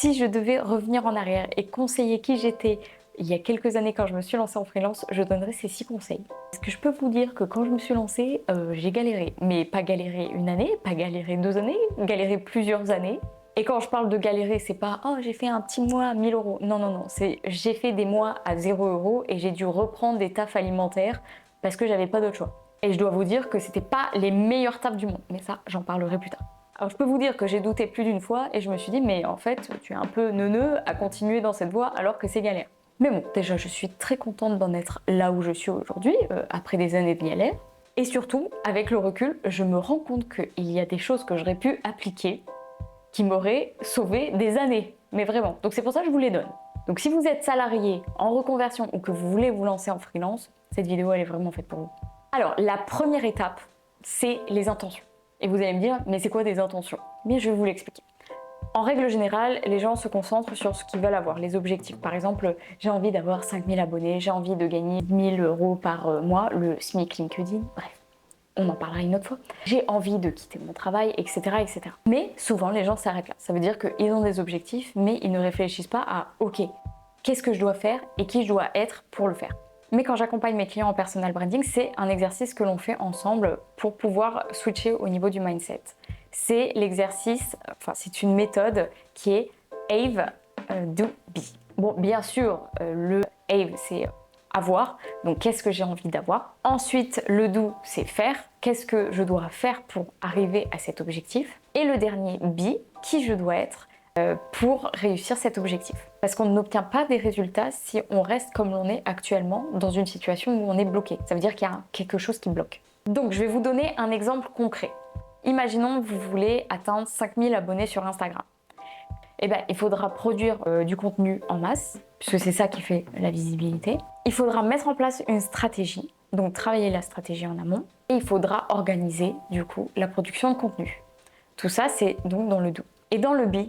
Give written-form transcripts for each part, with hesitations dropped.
Si je devais revenir en arrière et conseiller qui j'étais il y a quelques années quand je me suis lancée en freelance, je donnerais ces 6 conseils. Parce que je peux vous dire que quand je me suis lancée, j'ai galéré. Mais pas galéré une année, pas galéré 2 années, galéré plusieurs années. Et quand je parle de galérer, c'est pas « Oh, j'ai fait un petit mois à 1000 euros ». Non, non, non, c'est j'ai fait des mois à 0 euros et j'ai dû reprendre des tafs alimentaires parce que j'avais pas d'autre choix. Et je dois vous dire que c'était pas les meilleurs tafs du monde. Mais ça, j'en parlerai plus tard. Alors je peux vous dire que j'ai douté plus d'une fois et je me suis dit mais en fait tu es un peu neuneux à continuer dans cette voie alors que c'est galère. Mais bon, déjà je suis très contente d'en être là où je suis aujourd'hui, après des années de galère. Et surtout, avec le recul, je me rends compte qu'il y a des choses que j'aurais pu appliquer qui m'auraient sauvé des années. Mais vraiment. Donc c'est pour ça que je vous les donne. Donc si vous êtes salarié en reconversion ou que vous voulez vous lancer en freelance, cette vidéo elle est vraiment faite pour vous. Alors la première étape, c'est les intentions. Et vous allez me dire, mais c'est quoi des intentions? Bien, je vais vous l'expliquer. En règle générale, les gens se concentrent sur ce qu'ils veulent avoir, les objectifs. Par exemple, j'ai envie d'avoir 5000 abonnés, j'ai envie de gagner 1000 euros par mois, le SMIC LinkedIn, bref, on en parlera une autre fois. J'ai envie de quitter mon travail, etc., etc. Mais souvent, les gens s'arrêtent là. Ça veut dire qu'ils ont des objectifs, mais ils ne réfléchissent pas à « Ok, qu'est-ce que je dois faire et qui je dois être pour le faire ?» Mais quand j'accompagne mes clients en personal branding, c'est un exercice que l'on fait ensemble pour pouvoir switcher au niveau du mindset. C'est l'exercice, enfin c'est une méthode qui est Have, Do, Be. Bon, bien sûr, le Have c'est avoir, donc qu'est-ce que j'ai envie d'avoir. Ensuite, le Do c'est faire, qu'est-ce que je dois faire pour arriver à cet objectif. Et le dernier Be, qui je dois être pour réussir cet objectif. Parce qu'on n'obtient pas des résultats si on reste comme l'on est actuellement dans une situation où on est bloqué. Ça veut dire qu'il y a quelque chose qui bloque. Donc je vais vous donner un exemple concret. Imaginons que vous voulez atteindre 5000 abonnés sur Instagram. Eh bien, il faudra produire du contenu en masse, puisque c'est ça qui fait la visibilité. Il faudra mettre en place une stratégie, donc travailler la stratégie en amont. Et il faudra organiser, du coup, la production de contenu. Tout ça, c'est donc dans le do. Et dans le be,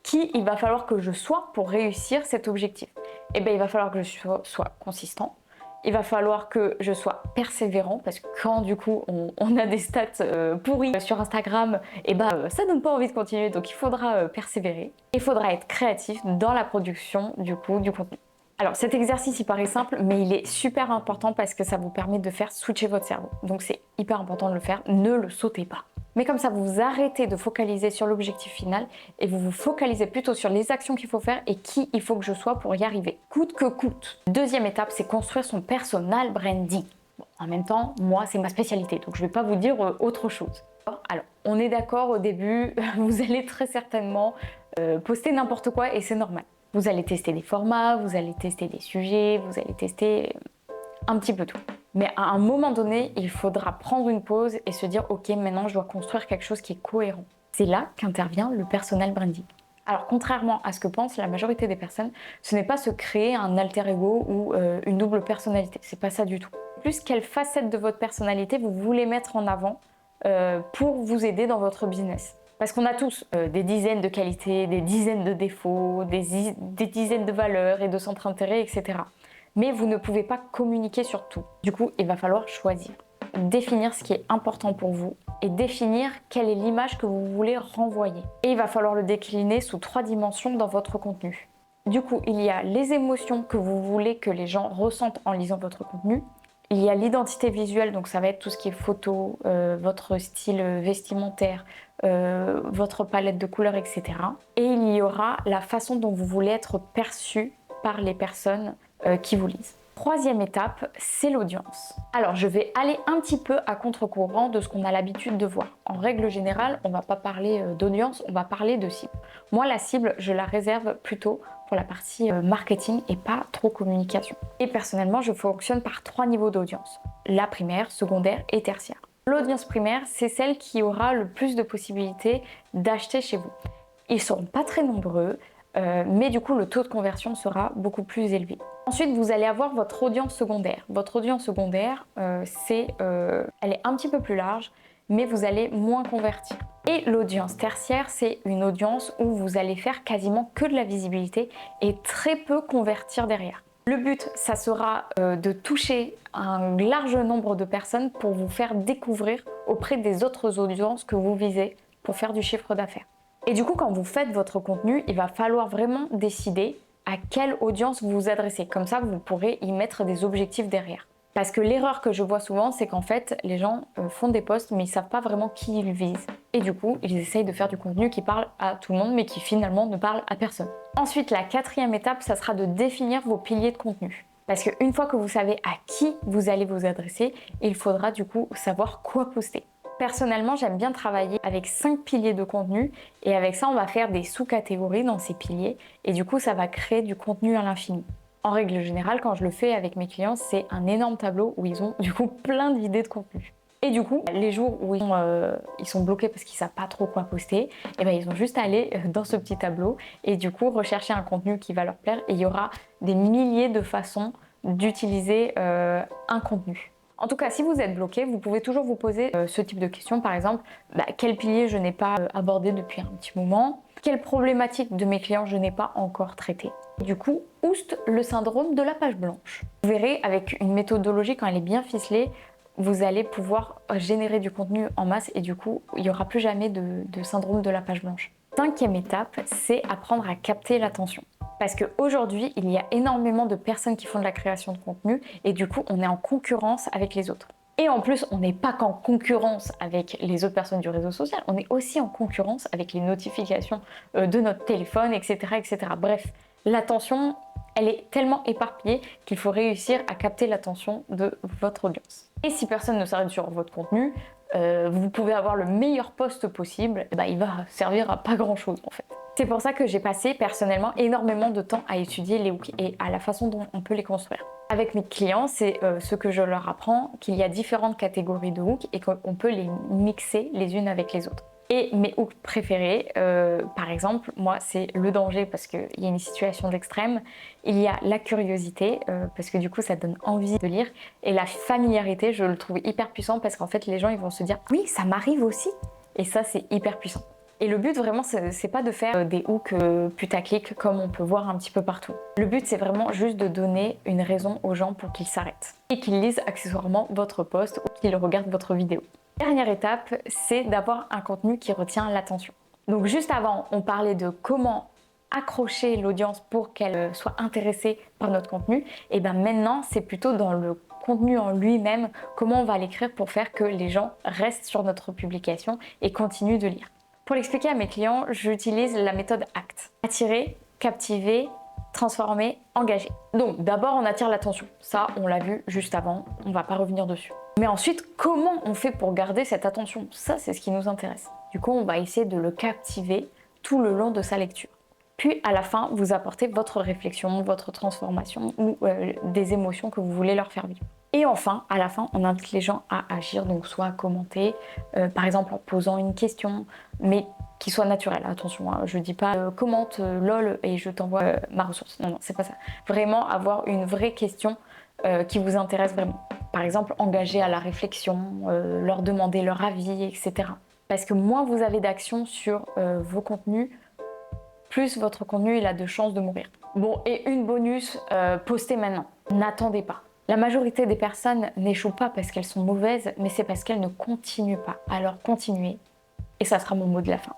qui il va falloir que je sois pour réussir cet objectif? Eh bien, il va falloir que je sois consistant. Il va falloir que je sois persévérant parce que quand du coup on a des stats pourries sur Instagram, eh ben, ça donne pas envie de continuer, donc il faudra persévérer. Il faudra être créatif dans la production du coup du contenu. Alors cet exercice il paraît simple mais il est super important parce que ça vous permet de faire switcher votre cerveau. Donc c'est hyper important de le faire, ne le sautez pas. Mais comme ça, vous vous arrêtez de focaliser sur l'objectif final et vous vous focalisez plutôt sur les actions qu'il faut faire et qui il faut que je sois pour y arriver, coûte que coûte. Deuxième étape, c'est construire son personal branding. Bon, en même temps, moi, c'est ma spécialité, donc je ne vais pas vous dire autre chose. Alors, on est d'accord au début, vous allez très certainement poster n'importe quoi et c'est normal. Vous allez tester des formats, vous allez tester des sujets, vous allez tester un petit peu tout. Mais à un moment donné, il faudra prendre une pause et se dire « Ok, maintenant je dois construire quelque chose qui est cohérent ». C'est là qu'intervient le personal branding. Alors contrairement à ce que pense la majorité des personnes, ce n'est pas se créer un alter ego ou une double personnalité. C'est pas ça du tout. Plus quelle facette de votre personnalité vous voulez mettre en avant pour vous aider dans votre business. Parce qu'on a tous des dizaines de qualités, des dizaines de défauts, des dizaines de valeurs et de centres d'intérêt, etc. Mais vous ne pouvez pas communiquer sur tout. Du coup, il va falloir choisir. Définir ce qui est important pour vous et définir quelle est l'image que vous voulez renvoyer. Et il va falloir le décliner sous 3 dimensions dans votre contenu. Du coup, il y a les émotions que vous voulez que les gens ressentent en lisant votre contenu. Il y a l'identité visuelle, donc ça va être tout ce qui est photo, votre style vestimentaire, votre palette de couleurs, etc. Et il y aura la façon dont vous voulez être perçu par les personnes qui vous lisent. Troisième étape, c'est l'audience. Alors, je vais aller un petit peu à contre-courant de ce qu'on a l'habitude de voir. En règle générale, on ne va pas parler d'audience, on va parler de cible. Moi, la cible, je la réserve plutôt pour la partie marketing et pas trop communication. Et personnellement, je fonctionne par 3 niveaux d'audience. La primaire, secondaire et tertiaire. L'audience primaire, c'est celle qui aura le plus de possibilités d'acheter chez vous. Ils ne seront pas très nombreux, mais du coup le taux de conversion sera beaucoup plus élevé. Ensuite vous allez avoir votre audience secondaire. Votre audience secondaire, elle est un petit peu plus large, mais vous allez moins convertir. Et l'audience tertiaire, c'est une audience où vous allez faire quasiment que de la visibilité et très peu convertir derrière. Le but, ça sera de toucher un large nombre de personnes pour vous faire découvrir auprès des autres audiences que vous visez pour faire du chiffre d'affaires. Et du coup, quand vous faites votre contenu, il va falloir vraiment décider à quelle audience vous vous adressez. Comme ça, vous pourrez y mettre des objectifs derrière. Parce que l'erreur que je vois souvent, c'est qu'en fait, les gens font des posts, mais ils savent pas vraiment qui ils visent. Et du coup, ils essayent de faire du contenu qui parle à tout le monde, mais qui finalement ne parle à personne. Ensuite, la quatrième étape, ça sera de définir vos piliers de contenu. Parce qu'une fois que vous savez à qui vous allez vous adresser, il faudra du coup savoir quoi poster. Personnellement, j'aime bien travailler avec 5 piliers de contenu et avec ça, on va faire des sous-catégories dans ces piliers et du coup, ça va créer du contenu à l'infini. En règle générale, quand je le fais avec mes clients, c'est un énorme tableau où ils ont du coup plein d'idées de contenu. Et du coup, les jours où ils sont bloqués parce qu'ils ne savent pas trop quoi poster, et ben, ils ont juste à aller dans ce petit tableau et du coup rechercher un contenu qui va leur plaire et il y aura des milliers de façons d'utiliser un contenu. En tout cas, si vous êtes bloqué, vous pouvez toujours vous poser ce type de questions. Par exemple, quel pilier je n'ai pas abordé depuis un petit moment? Quelle problématique de mes clients je n'ai pas encore traité? Du coup, ouste le syndrome de la page blanche. Vous verrez, avec une méthodologie, quand elle est bien ficelée, vous allez pouvoir générer du contenu en masse et du coup, il n'y aura plus jamais de syndrome de la page blanche. Cinquième étape, c'est apprendre à capter l'attention. Parce qu'aujourd'hui, il y a énormément de personnes qui font de la création de contenu et du coup, on est en concurrence avec les autres. Et en plus, on n'est pas qu'en concurrence avec les autres personnes du réseau social, on est aussi en concurrence avec les notifications de notre téléphone, etc., etc. Bref, l'attention, elle est tellement éparpillée qu'il faut réussir à capter l'attention de votre audience. Et si personne ne s'arrête sur votre contenu, vous pouvez avoir le meilleur post possible, il va servir à pas grand-chose en fait. C'est pour ça que j'ai passé personnellement énormément de temps à étudier les hooks et à la façon dont on peut les construire. Avec mes clients, c'est ce que je leur apprends, qu'il y a différentes catégories de hooks et qu'on peut les mixer les unes avec les autres. Et mes hooks préférés, par exemple, moi c'est le danger parce qu'il y a une situation d'extrême, il y a la curiosité parce que du coup ça donne envie de lire et la familiarité, je le trouve hyper puissant parce qu'en fait les gens ils vont se dire oui ça m'arrive aussi et ça c'est hyper puissant. Et le but vraiment, c'est pas de faire des hooks putaclic comme on peut voir un petit peu partout. Le but, c'est vraiment juste de donner une raison aux gens pour qu'ils s'arrêtent et qu'ils lisent accessoirement votre post ou qu'ils regardent votre vidéo. Dernière étape, c'est d'avoir un contenu qui retient l'attention. Donc juste avant, on parlait de comment accrocher l'audience pour qu'elle soit intéressée par notre contenu. Et bien maintenant, c'est plutôt dans le contenu en lui-même, comment on va l'écrire pour faire que les gens restent sur notre publication et continuent de lire. Pour l'expliquer à mes clients, j'utilise la méthode ACT. Attirer, captiver, transformer, engager. Donc d'abord on attire l'attention. Ça on l'a vu juste avant, on ne va pas revenir dessus. Mais ensuite, comment on fait pour garder cette attention? Ça c'est ce qui nous intéresse. Du coup on va essayer de le captiver tout le long de sa lecture. Puis à la fin, vous apportez votre réflexion, votre transformation ou des émotions que vous voulez leur faire vivre. Et enfin, à la fin, on invite les gens à agir, donc soit à commenter, par exemple en posant une question, mais qui soit naturelle. Attention, hein, je dis pas commente lol et je t'envoie ma ressource. Non, non, c'est pas ça. Vraiment avoir une vraie question qui vous intéresse vraiment. Par exemple, engager à la réflexion, leur demander leur avis, etc. Parce que moins vous avez d'actions sur vos contenus, plus votre contenu il a de chances de mourir. Bon, et une bonus, postez maintenant. N'attendez pas. La majorité des personnes n'échouent pas parce qu'elles sont mauvaises, mais c'est parce qu'elles ne continuent pas. Alors continuez, et ça sera mon mot de la fin.